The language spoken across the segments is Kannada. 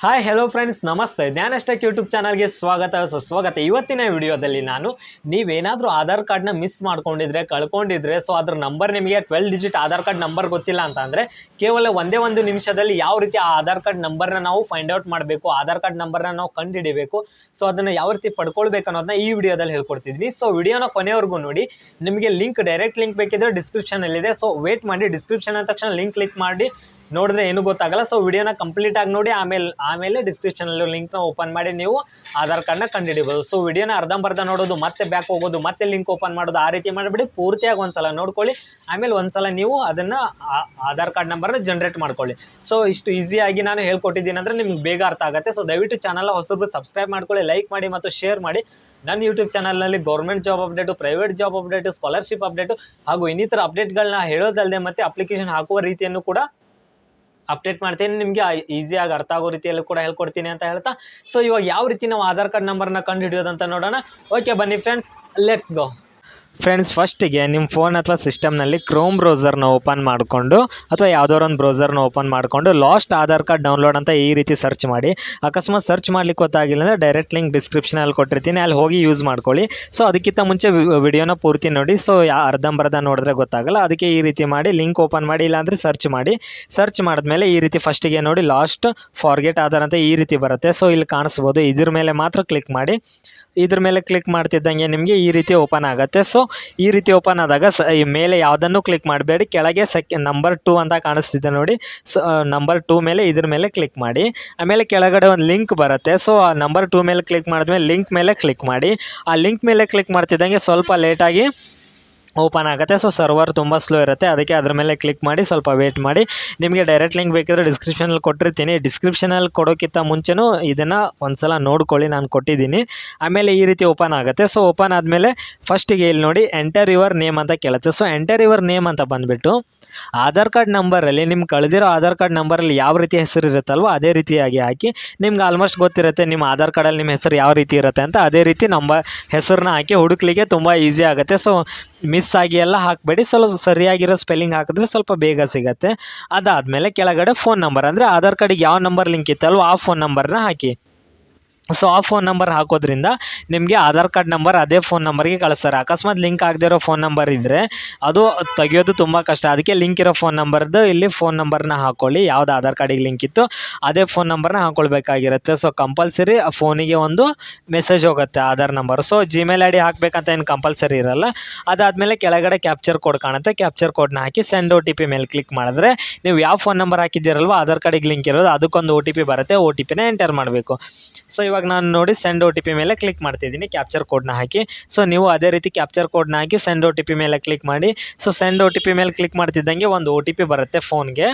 ಹಾಯ್ ಹೆಲೋ ಫ್ರೆಂಡ್ಸ್, ನಮಸ್ತೆ. ಜ್ಞಾನಷ್ಟಕ್ ಯೂಟ್ಯೂಬ್ ಚಾನಲ್ಗೆ ಸ್ವಾಗತ. ಇವತ್ತಿನ ವಿಡಿಯೋದಲ್ಲಿ ನಾನು ನೀವೇನಾದರೂ ಆಧಾರ್ ಕಾರ್ಡ್ನ ಮಿಸ್ ಮಾಡ್ಕೊಂಡಿದ್ರೆ, ಕಳ್ಕೊಂಡಿದ್ರೆ, ಸೊ ಅದ್ರ ನಂಬರ್ ನಿಮಗೆ 12 ಡಿಜಿಟ್ ಆಧಾರ್ ಕಾರ್ಡ್ ನಂಬರ್ ಗೊತ್ತಿಲ್ಲ ಅಂತಂದರೆ ಕೇವಲ ಒಂದೇ ಒಂದು ನಿಮಿಷದಲ್ಲಿ ಯಾವ ರೀತಿ ಆ ಆಧಾರ್ ಕಾರ್ಡ್ ನಂಬರ್ನ ನಾವು ಫೈಂಡ್ ಔಟ್ ಮಾಡಬೇಕು, ಆಧಾರ್ ಕಾರ್ಡ್ ನಂಬರ್ನ ನಾವು ಕಂಡುಹಿಡಿಬೇಕು, ಸೊ ಅದನ್ನು ಯಾವ ರೀತಿ ಪಡ್ಕೊಳ್ಬೇಕು ಅನ್ನೋದನ್ನ ಈ ವಿಡಿಯೋದಲ್ಲಿ ಹೇಳ್ಕೊಡ್ತಿದ್ದೀನಿ. ಸೊ ವಿಡಿಯೋನ ಕೊನೆವರೆಗೂ ನೋಡಿ. ನಿಮಗೆ ಡೈರೆಕ್ಟ್ ಲಿಂಕ್ ಬೇಕಿದ್ರೆ ಡಿಸ್ಕ್ರಿಪ್ಷನಲ್ಲಿದೆ. ಸೊ ವೇಟ್ ಮಾಡಿ, ಡಿಸ್ಕ್ರಿಪ್ಷನ್ ಅಂದ ತಕ್ಷಣ ಲಿಂಕ್ ಕ್ಲಿಕ್ ಮಾಡಿ ನೋಡಿದ್ರೆ ಏನೂ ಗೊತ್ತಾಗಲ್ಲ. ಸೊ ವಿಡಿಯೋನ ಕಂಪ್ಲೀಟ್ ಆಗಿ ನೋಡಿ, ಆಮೇಲೆ ಡಿಸ್ಕ್ರಿಪ್ಷನಲ್ಲಿ ಲಿಂಕ್ನ ಓಪನ್ ಮಾಡಿ ನೀವು ಆಧಾರ್ ಕಾರ್ಡ್ನ ಕಂಡುಹಿಡಿಬೋದು. ಸೊ ವಿಡಿಯೋನ ಅರ್ಧಂಬರ್ಧ ನೋಡೋದು, ಮತ್ತೆ ಬ್ಯಾಕ್ ಹೋಗೋದು, ಮತ್ತೆ ಲಿಂಕ್ ಓಪನ್ ಮಾಡೋದು, ಆ ರೀತಿ ಮಾಡಿಬಿಡಿ. ಪೂರ್ತಿಯಾಗಿ ಒಂದ್ಸಲ ನೋಡ್ಕೊಳ್ಳಿ, ಆಮೇಲೆ ಒಂದ್ಸಲ ನೀವು ಅದನ್ನು ಆಧಾರ್ ಕಾರ್ಡ್ ನಂಬರ್ನ ಜನ್ರೇಟ್ ಮಾಡ್ಕೊಳ್ಳಿ. ಸೊ ಇಷ್ಟು ಈಸಿಯಾಗಿ ನಾನು ಹೇಳ್ಕೊಟ್ಟಿದ್ದೀನಿ ಅಂದರೆ ನಿಮ್ಗೆ ಬೇಗ ಅರ್ಥ ಆಗುತ್ತೆ. ಸೊ ದಯವಿಟ್ಟು ಚಾನಲ್ನ ಹೊಸಬ್ರು ಸಬ್ಸ್ಕ್ರೈಬ್ ಮಾಡ್ಕೊಳ್ಳಿ, ಲೈಕ್ ಮಾಡಿ ಮತ್ತು ಶೇರ್ ಮಾಡಿ. ನನ್ನ ಯೂಟ್ಯೂಬ್ ಚಾನಲ್ನಲ್ಲಿ government job update, private job update, scholarship update ಹಾಗೂ ಇನ್ನಿತರ ಅಪ್ಡೇಟ್ಗಳನ್ನ ಹೇಳೋದಲ್ಲದೆ ಮತ್ತು ಅಪ್ಲಿಕೇಶನ್ ಹಾಕುವ ರೀತಿಯನ್ನು ಕೂಡ ಅಪ್ಡೇಟ್ ಮಾಡ್ತೀನಿ. ನಿಮಗೆ ಈಸಿಯಾಗಿ ಅರ್ಥ ಆಗೋ ರೀತಿಯಲ್ಲೂ ಕೂಡ ಹೇಳ್ಕೊಡ್ತೀನಿ ಅಂತ ಹೇಳ್ತಾ, ಸೊ ಇವಾಗ ಯಾವ ರೀತಿ ನಾವು ಆಧಾರ್ ಕಾರ್ಡ್ ನಂಬರ್ನ ಕಂಡು ಹಿಡಿಯೋದಂತ ನೋಡೋಣ. ಓಕೆ ಬನ್ನಿ ಫ್ರೆಂಡ್ಸ್, ಲೆಟ್ಸ್ ಗೋ. ಫ್ರೆಂಡ್ಸ್, ಫಸ್ಟಿಗೆ ನಿಮ್ಮ ಫೋನ್ ಅಥವಾ ಸಿಸ್ಟಮ್ನಲ್ಲಿ ಕ್ರೋಮ್ ಬ್ರೌಸರ್ನ ಓಪನ್ ಮಾಡಿಕೊಂಡು ಅಥವಾ ಯಾವುದಾದ್ರು ಒಂದು ಬ್ರೌಸರ್ನ ಓಪನ್ ಮಾಡಿಕೊಂಡು ಲಾಸ್ಟ್ ಆಧಾರ್ ಕಾರ್ಡ್ ಡೌನ್ಲೋಡ್ ಅಂತ ಈ ರೀತಿ ಸರ್ಚ್ ಮಾಡಿ. ಅಕಸ್ಮಾತ್ ಸರ್ಚ್ ಮಾಡ್ಲಿಕ್ಕೆ ಗೊತ್ತಾಗಿಲ್ಲ ಅಂದರೆ ಡೈರೆಕ್ಟ್ ಲಿಂಕ್ ಡಿಸ್ಕ್ರಿಪ್ಷನಲ್ಲಿ ಕೊಟ್ಟಿರ್ತೀನಿ, ಅಲ್ಲಿ ಹೋಗಿ ಯೂಸ್ ಮಾಡ್ಕೊಳ್ಳಿ. ಸೊ ಅದಕ್ಕಿಂತ ಮುಂಚೆ ವಿಡಿಯೋನ ಪೂರ್ತಿ ನೋಡಿ. ಸೊ ಅರ್ಧಂಬರ್ಧ ನೋಡಿದ್ರೆ ಗೊತ್ತಾಗಲ್ಲ, ಅದಕ್ಕೆ ಈ ರೀತಿ ಮಾಡಿ ಲಿಂಕ್ ಓಪನ್ ಮಾಡಿ, ಇಲ್ಲಾಂದರೆ ಸರ್ಚ್ ಮಾಡಿ. ಸರ್ಚ್ ಮಾಡಿದ್ಮೇಲೆ ಈ ರೀತಿ ಫಸ್ಟಿಗೆ ನೋಡಿ ಲಾಸ್ಟ್ ಫಾರ್ಗೆಟ್ ಆಧಾರ್ ಅಂತ ಈ ರೀತಿ ಬರುತ್ತೆ. ಸೊ ಇಲ್ಲಿ ಕಾಣಿಸ್ಬೋದು, ಇದ್ರ ಮೇಲೆ ಮಾತ್ರ ಕ್ಲಿಕ್ ಮಾಡಿ. ಇದ್ರ ಮೇಲೆ ಕ್ಲಿಕ್ ಮಾಡ್ತಿದ್ದಂಗೆ ನಿಮಗೆ ಈ ರೀತಿ ಓಪನ್ ಆಗುತ್ತೆ. ಸೊ ಈ ರೀತಿ ಓಪನ್ ಆದಾಗ ಮೇಲೆ ಯಾವುದನ್ನು ಕ್ಲಿಕ್ ಮಾಡಬೇಡಿ, ಕೆಳಗೆ ನಂಬರ್ 2 ಅಂತ ಕಾಣಿಸ್ತಿದೆ ನೋಡಿ. ಸೊ ನಂಬರ್ 2 ಮೇಲೆ ಇದ್ರ ಮೇಲೆ ಕ್ಲಿಕ್ ಮಾಡಿ. ಆಮೇಲೆ ಕೆಳಗಡೆ ಒಂದು ಲಿಂಕ್ ಬರುತ್ತೆ. ಸೊ ಆ ನಂಬರ್ 2 ಮೇಲೆ ಕ್ಲಿಕ್ ಮಾಡಿದ್ಮೇಲೆ ಲಿಂಕ್ ಮೇಲೆ ಕ್ಲಿಕ್ ಮಾಡಿ. ಆ ಲಿಂಕ್ ಮೇಲೆ ಕ್ಲಿಕ್ ಮಾಡ್ತಿದ್ದಂಗೆ ಸ್ವಲ್ಪ ಲೇಟಾಗಿ ಓಪನ್ ಆಗುತ್ತೆ. ಸೊ ಸರ್ವರ್ ತುಂಬ ಸ್ಲೋ ಇರುತ್ತೆ, ಅದಕ್ಕೆ ಅದ್ರ ಮೇಲೆ ಕ್ಲಿಕ್ ಮಾಡಿ ಸ್ವಲ್ಪ ವೇಟ್ ಮಾಡಿ. ನಿಮಗೆ ಡೈರೆಕ್ಟ್ ಲಿಂಕ್ ಬೇಕಿದ್ರೆ ಡಿಸ್ಕ್ರಿಪ್ಷನಲ್ಲಿ ಕೊಟ್ಟಿರ್ತೀನಿ. ಡಿಸ್ಕ್ರಿಪ್ಷನಲ್ಲಿ ಕೊಡೋಕ್ಕಿಂತ ಮುಂಚೆನೂ ಇದನ್ನು ಒಂದ್ಸಲ ನೋಡ್ಕೊಳ್ಳಿ, ನಾನು ಕೊಟ್ಟಿದ್ದೀನಿ. ಆಮೇಲೆ ಈ ರೀತಿ ಓಪನ್ ಆಗುತ್ತೆ. ಸೊ ಓಪನ್ ಆದಮೇಲೆ ಫಸ್ಟಿಗೆ ಇಲ್ಲಿ ನೋಡಿ ಎಂಟರ್ ಯುವರ್ ನೇಮ್ ಅಂತ ಕೇಳುತ್ತೆ. ಸೊ ಎಂಟರ್ ಯುವರ್ ನೇಮ್ ಅಂತ ಬಂದುಬಿಟ್ಟು ಆಧಾರ್ ಕಾರ್ಡ್ ನಂಬರಲ್ಲಿ ನಿಮ್ಮ ಕಳೆದಿರೋ ಆಧಾರ್ ಕಾರ್ಡ್ ನಂಬರಲ್ಲಿ ಯಾವ ರೀತಿ ಹೆಸರು ಇರುತ್ತಲ್ವ ಅದೇ ರೀತಿಯಾಗಿ ಹಾಕಿ. ನಿಮ್ಗೆ ಆಲ್ಮೋಸ್ಟ್ ಗೊತ್ತಿರುತ್ತೆ ನಿಮ್ಮ ಆಧಾರ್ ಕಾರ್ಡಲ್ಲಿ ನಿಮ್ಮ ಹೆಸರು ಯಾವ ರೀತಿ ಇರುತ್ತೆ ಅಂತ. ಅದೇ ರೀತಿ ಹೆಸರನ್ನ ಹಾಕಿ ಹುಡುಕ್ಲಿಕ್ಕೆ ತುಂಬ ಈಸಿ ಆಗುತ್ತೆ. ಸೊ ಮಿಸ್ ಆಗಿ ಎಲ್ಲ ಹಾಕಬೇಡಿ, ಸ್ವಲ್ಪ ಸರಿಯಾಗಿರೋ ಸ್ಪೆಲ್ಲಿಂಗ್ ಹಾಕಿದ್ರೆ ಸ್ವಲ್ಪ ಬೇಗ ಸಿಗುತ್ತೆ. ಅದಾದಮೇಲೆ ಕೆಳಗಡೆ ಫೋನ್ ನಂಬರ್, ಅಂದರೆ ಆಧಾರ್ ಕಾರ್ಡಿಗೆ ಯಾವ ನಂಬರ್ ಲಿಂಕ್ ಇತ್ತಲ್ವ ಆ ಫೋನ್ ನಂಬರ್ನ ಹಾಕಿ. ಸೊ ಆ ಫೋನ್ ನಂಬರ್ ಹಾಕೋದ್ರಿಂದ ನಿಮಗೆ ಆಧಾರ್ ಕಾರ್ಡ್ ನಂಬರ್ ಅದೇ ಫೋನ್ ನಂಬರ್ಗೆ ಕಳಿಸ್ತಾರೆ. ಅಕಸ್ಮಾತ್ ಲಿಂಕ್ ಆಗದೆ ಇರೋ ಫೋನ್ ನಂಬರ್ ಇದ್ದರೆ ಅದು ತೆಗಿಯೋದು ತುಂಬ ಕಷ್ಟ. ಅದಕ್ಕೆ ಲಿಂಕ್ ಇರೋ ಫೋನ್ ನಂಬರ್ದು ಇಲ್ಲಿ ಫೋನ್ ನಂಬರ್ನ ಹಾಕ್ಕೊಳ್ಳಿ. ಯಾವ್ದು ಆಧಾರ್ ಕಾರ್ಡಿಗೆ ಲಿಂಕ್ ಇತ್ತು ಅದೇ ಫೋನ್ ನಂಬರ್ನ ಹಾಕ್ಕೊಳ್ಬೇಕಾಗಿರುತ್ತೆ. ಸೊ ಕಂಪಲ್ಸರಿ ಆ ಫೋನಿಗೆ ಒಂದು ಮೆಸೇಜ್ ಹೋಗುತ್ತೆ Aadhaar number. So Gmail ID ಹಾಕಬೇಕಂತ ಏನು ಕಂಪಲ್ಸರಿ ಇರಲ್ಲ. ಅದಾದಮೇಲೆ ಕೆಳಗಡೆ ಕ್ಯಾಪ್ಚರ್ ಕೋಡ್ ಕಾಣುತ್ತೆ, ಕ್ಯಾಪ್ಚರ್ ಕೋಡ್ನ ಹಾಕಿ ಸೆಂಡ್ OTP ಮೇಲೆ ಕ್ಲಿಕ್ ಮಾಡಿದ್ರೆ ನೀವು ಯಾವ ಫೋನ್ ನಂಬರ್ ಹಾಕಿದ್ದೀರಲ್ವ ಆಧಾರ್ ಕಾರ್ಡಿಗೆ ಲಿಂಕ್ ಇರೋದು ಅದಕ್ಕೊಂದು OTP ಬರುತ್ತೆ. OTPನ ಎಂಟರ್ ಮಾಡಬೇಕು. ಸೊ ಇವಾಗ ನಾನು ನೋಡಿ ಸೆಂಡ್ OTP ಮೇಲೆ ಕ್ಲಿಕ್ ಮಾಡ್ತಿದ್ದೀನಿ, ಕ್ಯಾಪ್ಚರ್ ಕೋಡ್ನ ಹಾಕಿ. ಸೊ ನೀವು ಅದೇ ರೀತಿ ಕ್ಯಾಪ್ಚರ್ ಕೋಡ್ನ ಹಾಕಿ ಸೆಂಡ್ OTP ಮೇಲೆ ಕ್ಲಿಕ್ ಮಾಡಿ. ಸೊ ಸೆಂಡ್ OTP ಮೇಲೆ ಕ್ಲಿಕ್ ಮಾಡ್ತಿದ್ದಂಗೆ ಒಂದು OTP ಬರುತ್ತೆ ಫೋನ್ಗೆ.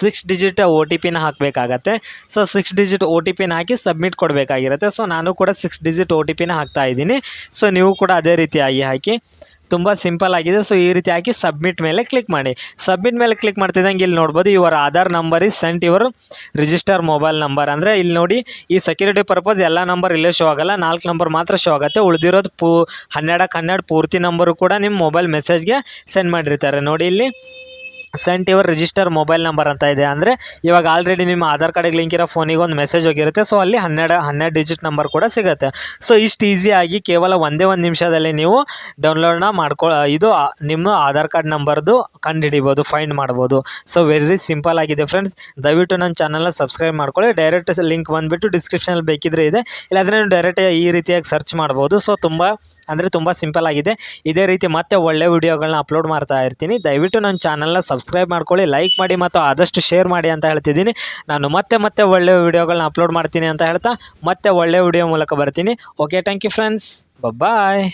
6 ಡಿಜಿಟ್ OTPನ ಹಾಕಬೇಕಾಗತ್ತೆ. ಸೊ 6 ಡಿಜಿಟ್ OTPನ ಹಾಕಿ ಸಬ್ಮಿಟ್ ಕೊಡಬೇಕಾಗಿರುತ್ತೆ. ಸೊ ನಾನು ಕೂಡ 6 ಡಿಜಿಟ್ OTPನ ಹಾಕ್ತಾ ಇದ್ದೀನಿ. ಸೊ ನೀವು ಕೂಡ ಅದೇ ರೀತಿಯಾಗಿ ಹಾಕಿ. ತುಂಬ ಸಿಂಪಲ್ ಆಗಿದೆ. ಸೊ ಈ ರೀತಿ ಹಾಕಿ ಸಬ್ಮಿಟ್ ಮೇಲೆ ಕ್ಲಿಕ್ ಮಾಡಿ. ಸಬ್ಮಿಟ್ ಮೇಲೆ ಕ್ಲಿಕ್ ಮಾಡ್ತಿದ್ದಂಗೆ ಇಲ್ಲಿ ನೋಡ್ಬೋದು your Aadhaar number is sent your register mobile number. ಅಂದರೆ ಇಲ್ಲಿ ನೋಡಿ ಈ ಸೆಕ್ಯೂರಿಟಿ ಪರ್ಪಸ್ ಎಲ್ಲ ನಂಬರ್ ಇಲ್ಲೇ ಶೋ ಆಗೋಲ್ಲ, 4 ನಂಬರ್ ಮಾತ್ರ ಶೋ ಆಗುತ್ತೆ. ಉಳಿದಿರೋದು 12 ಪೂರ್ತಿ ನಂಬರು ಕೂಡ ನಿಮ್ಮ ಮೊಬೈಲ್ ಮೆಸೇಜ್ಗೆ ಸೆಂಡ್ ಮಾಡಿರ್ತಾರೆ. ನೋಡಿ ಇಲ್ಲಿ sent your register mobile number ಅಂತ ಇದೆ. ಅಂದರೆ ಇವಾಗ ಆಲ್ರೆಡಿ ನಿಮ್ಮ ಆಧಾರ್ ಕಾರ್ಡಿಗೆ ಲಿಂಕ್ ಇರೋ ಫೋನಿಗೆ ಒಂದು ಮೆಸೇಜ್ ಹೋಗಿರುತ್ತೆ. ಸೊ ಅಲ್ಲಿ 12 ಡಿಜಿಟ್ ನಂಬರ್ ಕೂಡ ಸಿಗುತ್ತೆ. ಸೊ ಇಷ್ಟು ಈಸಿಯಾಗಿ ಕೇವಲ ಒಂದೇ ಒಂದು ನಿಮಿಷದಲ್ಲಿ ನೀವು ಡೌನ್ಲೋಡ್ನ ಇದು ನಿಮ್ಮ ಆಧಾರ್ ಕಾರ್ಡ್ ನಂಬರ್ದು ಕಂಡುಹಿಡಿಬೋದು, ಫೈಂಡ್ ಮಾಡ್ಬೋದು. ಸೊ ವೆರಿ ಸಿಂಪಲ್ ಆಗಿದೆ ಫ್ರೆಂಡ್ಸ್. ದಯವಿಟ್ಟು ನನ್ನ ಚಾನಲ್ನ ಸಬ್ಸ್ಕ್ರೈಬ್ ಮಾಡ್ಕೊಳ್ಳಿ. ಡೈರೆಕ್ಟ್ ಲಿಂಕ್ ಬಂದುಬಿಟ್ಟು ಡಿಸ್ಕ್ರಿಪ್ಷನಲ್ಲಿ ಬೇಕಿದ್ರೆ ಇದೆ, ಇಲ್ಲಾಂದರೆ ನೀವು ಡೈರೆಕ್ಟ್ ಈ ರೀತಿಯಾಗಿ ಸರ್ಚ್ ಮಾಡ್ಬೋದು. ಸೊ ತುಂಬ ಸಿಂಪಲ್ ಆಗಿದೆ. ಇದೇ ರೀತಿ ಮತ್ತೆ ಒಳ್ಳೆ ವಿಡಿಯೋಗಳನ್ನ ಅಪ್ಲೋಡ್ ಮಾಡ್ತಾ ಇರ್ತೀನಿ. ದಯವಿಟ್ಟು ನನ್ನ ಚಾನಲ್ನ ಸಬ್ಸ್ಕ್ರೈಬ್ ಮಾಡ್ಕೊಳ್ಳಿ, ಲೈಕ್ ಮಾಡಿ ಮತ್ತು ಆದಷ್ಟು ಶೇರ್ ಮಾಡಿ ಅಂತ ಹೇಳ್ತಿದ್ದೀನಿ. ನಾನು ಮತ್ತೆ ಒಳ್ಳೆ ವಿಡಿಯೋಗಳನ್ನ ಅಪ್ಲೋಡ್ ಮಾಡ್ತೀನಿ ಅಂತ ಹೇಳ್ತಾ ಮತ್ತೆ ಒಳ್ಳೆ ವಿಡಿಯೋ ಮೂಲಕ ಬರ್ತೀನಿ. Okay, thank you friends, bye.